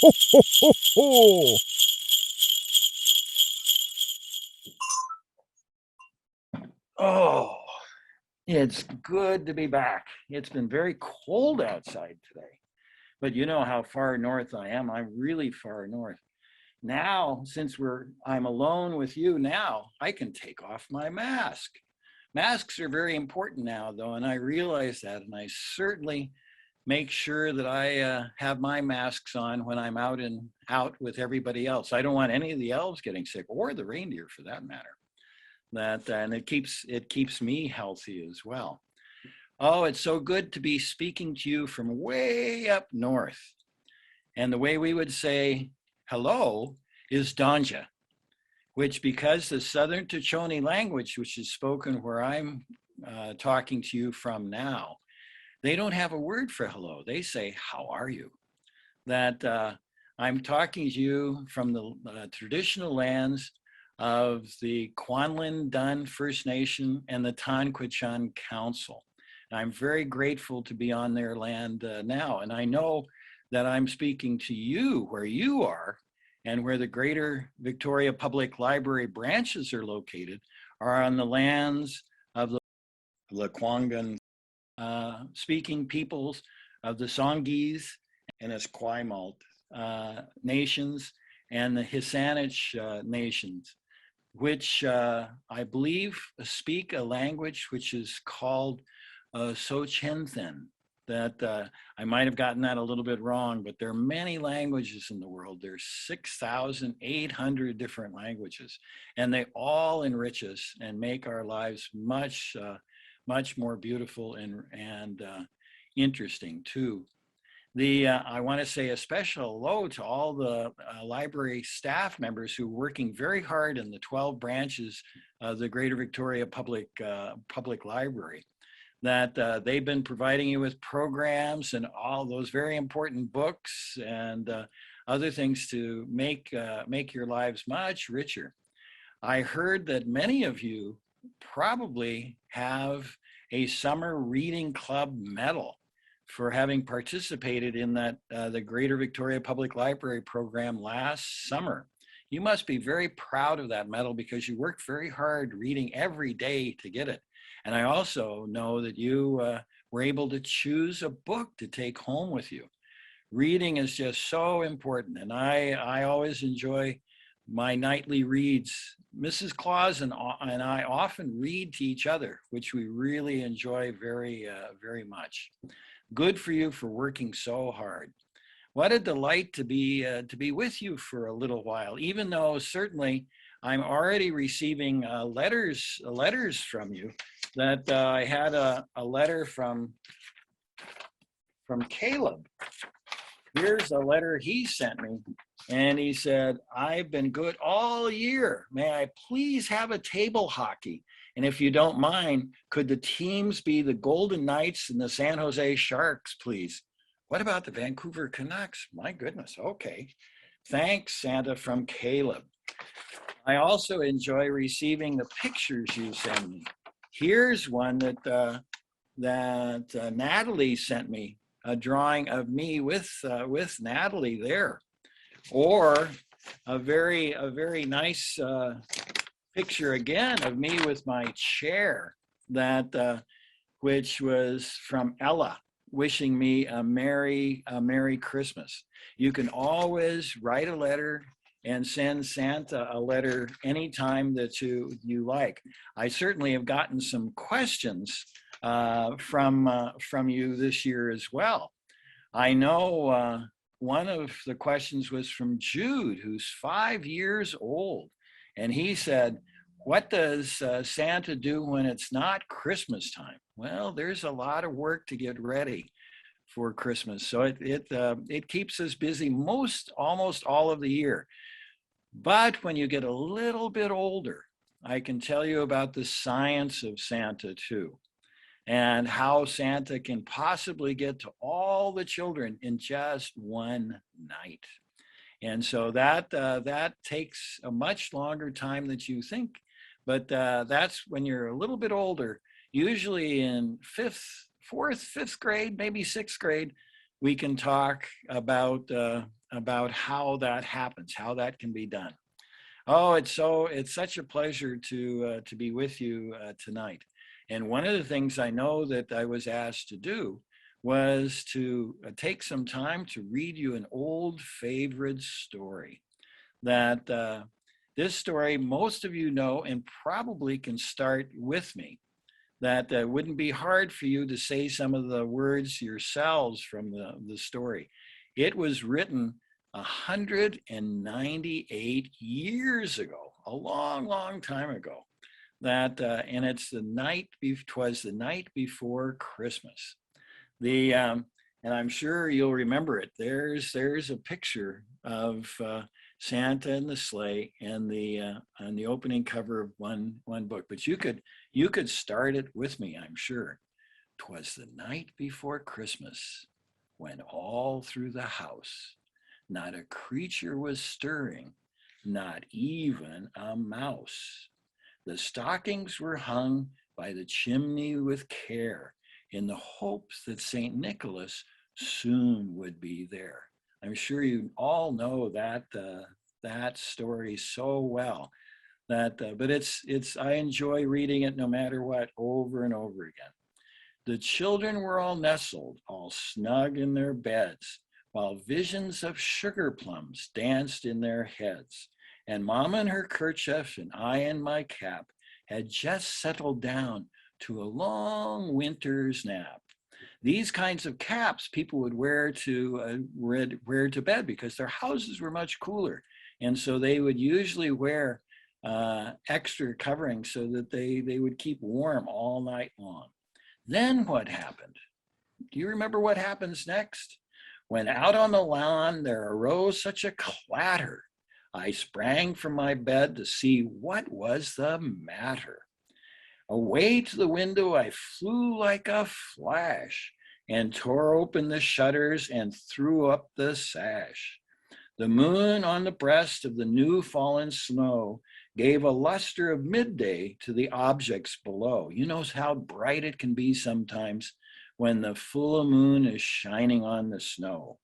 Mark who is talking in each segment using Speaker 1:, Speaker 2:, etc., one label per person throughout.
Speaker 1: ho, ho, ho, ho.
Speaker 2: Oh, it's good to be back. It's been very cold outside today, but you know how far north I am. I'm really far north. Now, since I'm alone with you now, I can take off my mask. Masks are very important now, though, and I realize that, and I certainly make sure that I have my masks on when I'm out with everybody else. I don't want any of the elves getting sick, or the reindeer for that matter. And it keeps me healthy as well. Oh, it's so good to be speaking to you from way up north. And the way we would say hello is Danja, which, because the Southern Tuchoni language, which is spoken where I'm talking to you from now, they don't have a word for hello. They say, how are you? That I'm talking to you from the traditional lands of the Kwanlin Dun First Nation and the Tanquichan Council. And I'm very grateful to be on their land now. And I know that I'm speaking to you where you are and where the Greater Victoria Public Library branches are located are on the lands of the Lekwungen speaking peoples of the Songhees and Esquimalt nations and the Hisanich nations, which I believe speak a language which is called Sochenthen. That I might have gotten that a little bit wrong, but there are many languages in the world. There's 6,800 different languages, and they all enrich us and make our lives much more beautiful and interesting too. I want to say a special hello to all the library staff members who are working very hard in the 12 branches of the Greater Victoria Public Library. That they've been providing you with programs and all those very important books and other things to make your lives much richer. I heard that many of you probably have a summer reading club medal for having participated in the Greater Victoria Public Library program last summer. You must be very proud of that medal because you worked very hard reading every day to get it. And I also know that you were able to choose a book to take home with you. Reading is just so important, and I always enjoy my nightly reads. Mrs. Claus and I often read to each other, which we really enjoy very much. Good for you for working so hard. What a delight to be with you for a little while, even though certainly I'm already receiving letters from you. That I had a letter from Caleb. Here's a letter he sent me, and he said, I've been good all year. May I please have a table hockey? And if you don't mind, could the teams be the Golden Knights and the San Jose Sharks, please? What about the Vancouver Canucks? My goodness, okay. Thanks, Santa, from Caleb. I also enjoy receiving the pictures you send me. Here's one that Natalie sent me, a drawing of me with Natalie there, or a very nice picture again of me with my chair that which was from Ella wishing me a merry Christmas. You can always write a letter and send Santa a letter anytime that you like. I certainly have gotten some questions from you this year as well. I know one of the questions was from Jude, who's 5 years old, and he said, "What does Santa do when it's not Christmas time?" Well, there's a lot of work to get ready for Christmas, so it keeps us busy almost all of the year. But when you get a little bit older, I can tell you about the science of Santa too, and how Santa can possibly get to all the children in just one night. And so that takes a much longer time than you think, but that's when you're a little bit older, usually in fourth, fifth grade, maybe sixth grade. we can talk about how that happens, how that can be done. Oh, it's such a pleasure to be with you tonight. And one of the things I know that I was asked to do was to take some time to read you an old favorite story that this story most of you know and probably can start with me. That wouldn't be hard for you to say some of the words yourselves from the story. It was written 198 years ago, a long, long time ago. That and it's the night. Twas the night before Christmas. The and I'm sure you'll remember it. There's a picture of Santa and the sleigh and the on the opening cover of one book. But you could start it with me, I'm sure. 'Twas the night before Christmas, when all through the house not a creature was stirring, not even a mouse. The stockings were hung by the chimney with care, in the hopes that St. Nicholas soon would be there. I'm sure you all know that story so well. But it's I enjoy reading it no matter what, over and over again. The children were all nestled, all snug in their beds, while visions of sugar plums danced in their heads. And Mama in her kerchief and I in my cap had just settled down to a long winter's nap. These kinds of caps people would wear to bed because their houses were much cooler, and so they would usually wear extra covering so that they would keep warm all night long. Then what happened? Do you remember what happens next? When out on the lawn there arose such a clatter, I sprang from my bed to see what was the matter. Away to the window I flew like a flash and tore open the shutters and threw up the sash. The moon on the breast of the new fallen snow gave a luster of midday to the objects below. You know how bright it can be sometimes when the full moon is shining on the snow.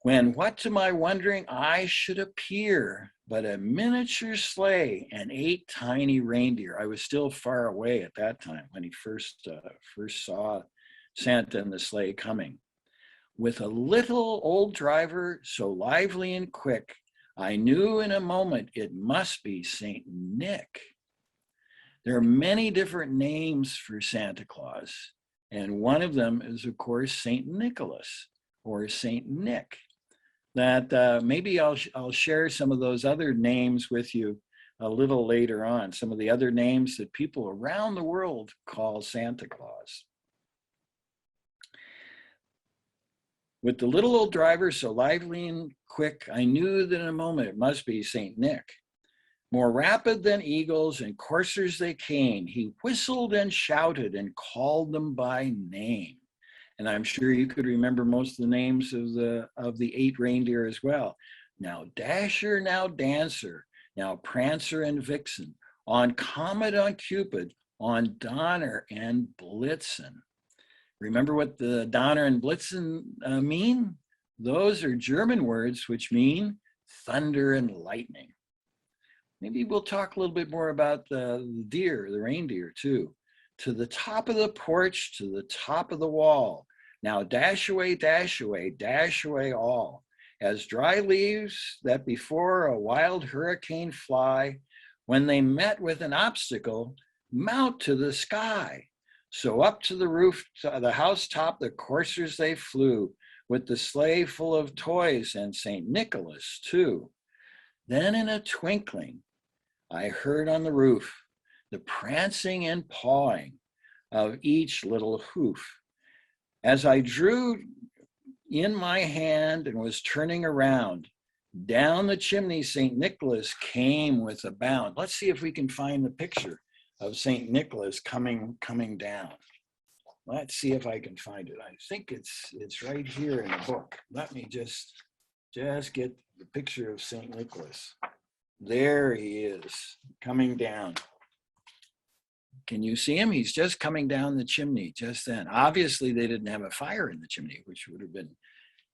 Speaker 2: When what to my wondering I should appear but a miniature sleigh and 8 tiny reindeer. I was still far away at that time when he first saw Santa and the sleigh coming. With a little old driver so lively and quick, I knew in a moment it must be Saint Nick. There are many different names for Santa Claus, and one of them is, of course, Saint Nicholas or Saint Nick. That maybe I'll share some of those other names with you a little later on, some of the other names that people around the world call Santa Claus. With the little old driver so lively and quick, I knew that in a moment it must be Saint Nick. More rapid than eagles and coursers they came, he whistled and shouted and called them by name. And I'm sure you could remember most of the names of the 8 reindeer as well. Now Dasher, now Dancer, now Prancer and Vixen, on Comet, on Cupid, on Donner and Blitzen. Remember what the Donner and Blitzen mean? Those are German words which mean thunder and lightning. Maybe we'll talk a little bit more about the reindeer too. To the top of the porch, to the top of the wall. Now dash away all. As dry leaves that before a wild hurricane fly, when they met with an obstacle, mount to the sky. So up to the roof, to the housetop, the coursers they flew, with the sleigh full of toys and St. Nicholas too. Then in a twinkling, I heard on the roof the prancing and pawing of each little hoof. As I drew in my hand and was turning around, down the chimney St. Nicholas came with a bound. Let's see if we can find the picture of St. Nicholas coming down. Let's see if I can find it. I think it's right here in the book. Let me just get the picture of St. Nicholas. There he is, coming down. Can you see him? He's just coming down the chimney just then. Obviously, they didn't have a fire in the chimney, which would have been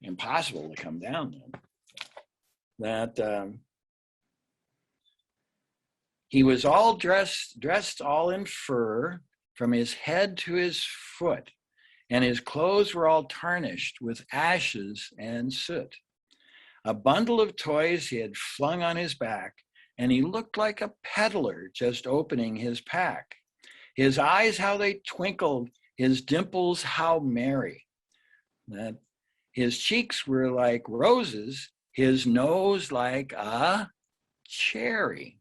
Speaker 2: impossible to come down then. That he was all dressed all in fur from his head to his foot, and his clothes were all tarnished with ashes and soot. A bundle of toys he had flung on his back, and he looked like a peddler just opening his pack. His eyes, how they twinkled, his dimples, how merry. That his cheeks were like roses, his nose like a cherry.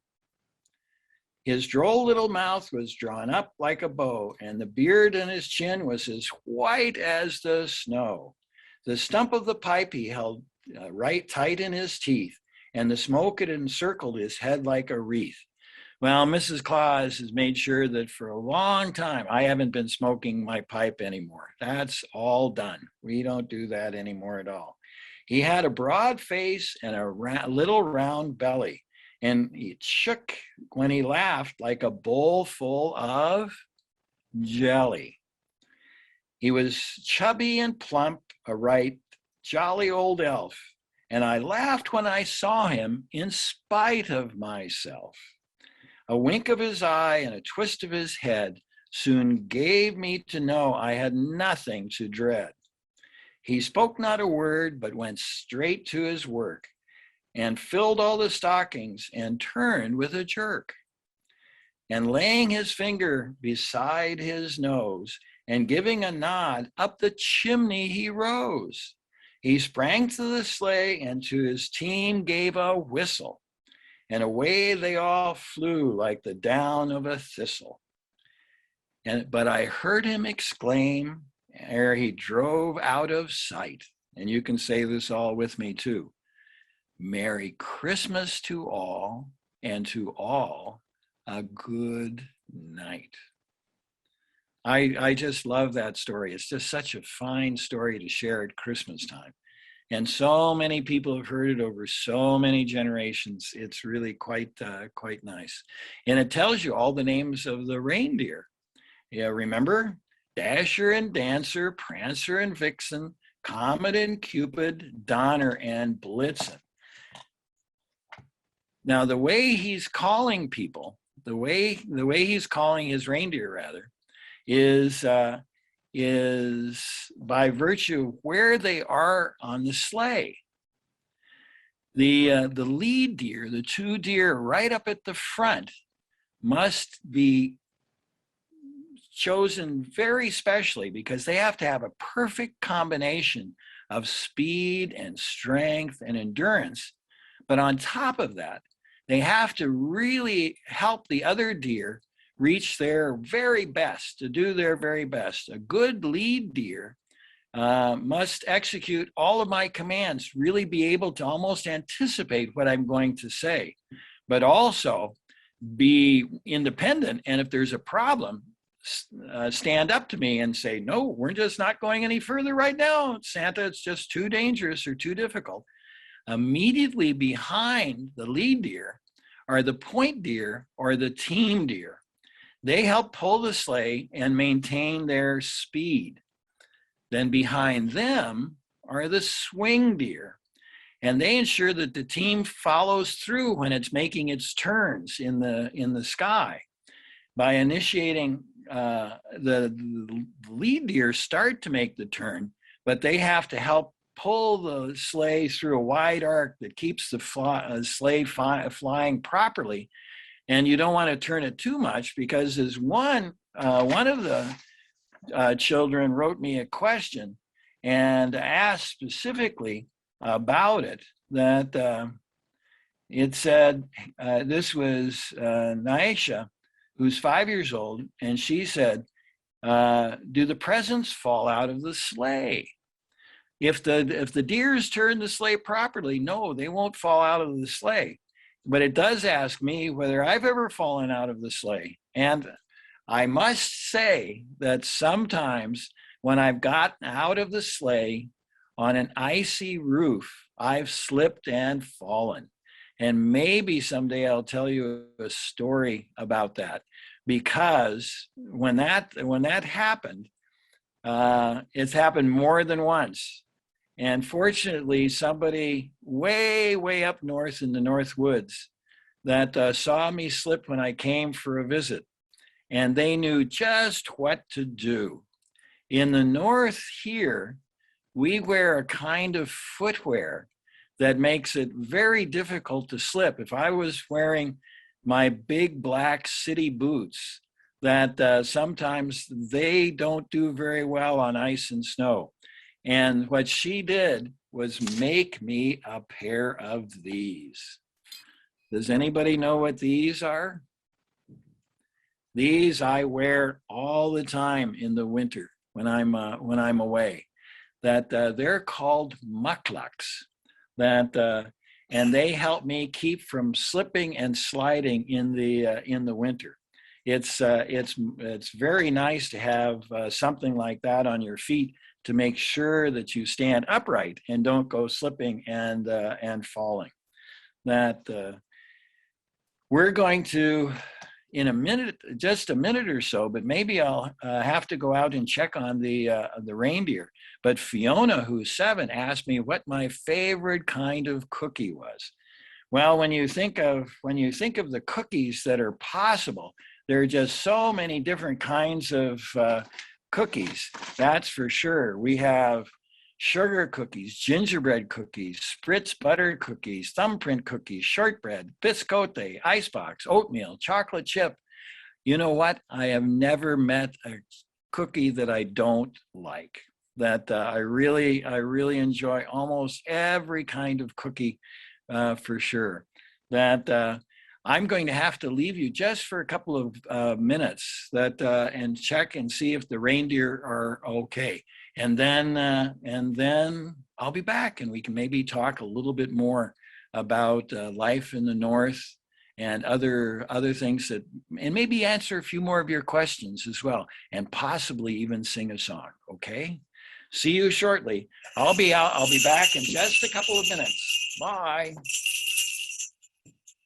Speaker 2: His droll little mouth was drawn up like a bow, and the beard on his chin was as white as the snow. The stump of the pipe he held right tight in his teeth, and the smoke had encircled his head like a wreath. Well, Mrs. Claus has made sure that for a long time, I haven't been smoking my pipe anymore. That's all done. We don't do that anymore at all. He had a broad face and a little round belly, and he shook when he laughed like a bowl full of jelly. He was chubby and plump, a right jolly old elf, and I laughed when I saw him in spite of myself. A wink of his eye and a twist of his head soon gave me to know I had nothing to dread. He spoke not a word, but went straight to his work, and filled all the stockings and turned with a jerk. And laying his finger beside his nose and giving a nod, up the chimney he rose. He sprang to the sleigh and to his team gave a whistle, and away they all flew like the down of a thistle. But I heard him exclaim ere he drove out of sight, and you can say this all with me too: Merry Christmas to all, and to all a good night. I just love that story. It's just such a fine story to share at Christmas time. And so many people have heard it over so many generations. It's really quite nice. And it tells you all the names of the reindeer. Yeah, remember? Dasher and Dancer, Prancer and Vixen, Comet and Cupid, Donner and Blitzen. Now, the way he's calling people, the way he's calling his reindeer rather, is by virtue of where they are on the sleigh. The lead deer, the two deer right up at the front, must be chosen very specially because they have to have a perfect combination of speed and strength and endurance. But on top of that, they have to really help the other deer reach their very best, to do their very best. A good lead deer must execute all of my commands, really be able to almost anticipate what I'm going to say, but also be independent. And if there's a problem, stand up to me and say, no, we're just not going any further right now, Santa, it's just too dangerous or too difficult. Immediately behind the lead deer are the point deer or the team deer. They help pull the sleigh and maintain their speed. Then behind them are the swing deer, and they ensure that the team follows through when it's making its turns in the sky. By initiating, the lead deer start to make the turn, but they have to help pull the sleigh through a wide arc that keeps the sleigh flying properly. And you don't want to turn it too much because as one of the children wrote me a question and asked specifically about it, that it said, this was Naisha, who's 5 years old, and she said, do the presents fall out of the sleigh? If the deers turn the sleigh properly, no, they won't fall out of the sleigh. But it does ask me whether I've ever fallen out of the sleigh. And I must say that sometimes when I've gotten out of the sleigh on an icy roof, I've slipped and fallen. And maybe someday I'll tell you a story about that. because when that happened, it's happened more than once. And fortunately, somebody way up north in the North Woods that saw me slip when I came for a visit, and they knew just what to do. In the North here, we wear a kind of footwear that makes it very difficult to slip. If I was wearing my big black city boots, that sometimes they don't do very well on ice and snow. And what she did was make me a pair of these. Does anybody know what these are? These I wear all the time in the winter when I'm away. That they're called mucklucks. And they help me keep from slipping and sliding in the winter. It's very nice to have something like that on your feet to make sure that you stand upright and don't go slipping and falling. That we're going to, in a minute, just a minute or so, but maybe I'll have to go out and check on the reindeer. But Fiona, who's 7, asked me what my favorite kind of cookie was. Well, when you think of the cookies that are possible, there are just so many different kinds of cookies. That's for sure. We have sugar cookies, gingerbread cookies, spritz butter cookies, thumbprint cookies, shortbread, biscotte, icebox, oatmeal, chocolate chip. You know what? I have never met a cookie that I don't like. That I really enjoy almost every kind of cookie for sure. That I'm going to have to leave you just for a couple of minutes and check and see if the reindeer are okay. And then I'll be back and we can maybe talk a little bit more about life in the North and other things and maybe answer a few more of your questions as well, and possibly even sing a song. Okay? See you shortly. I'll be back in just a couple of minutes. Bye.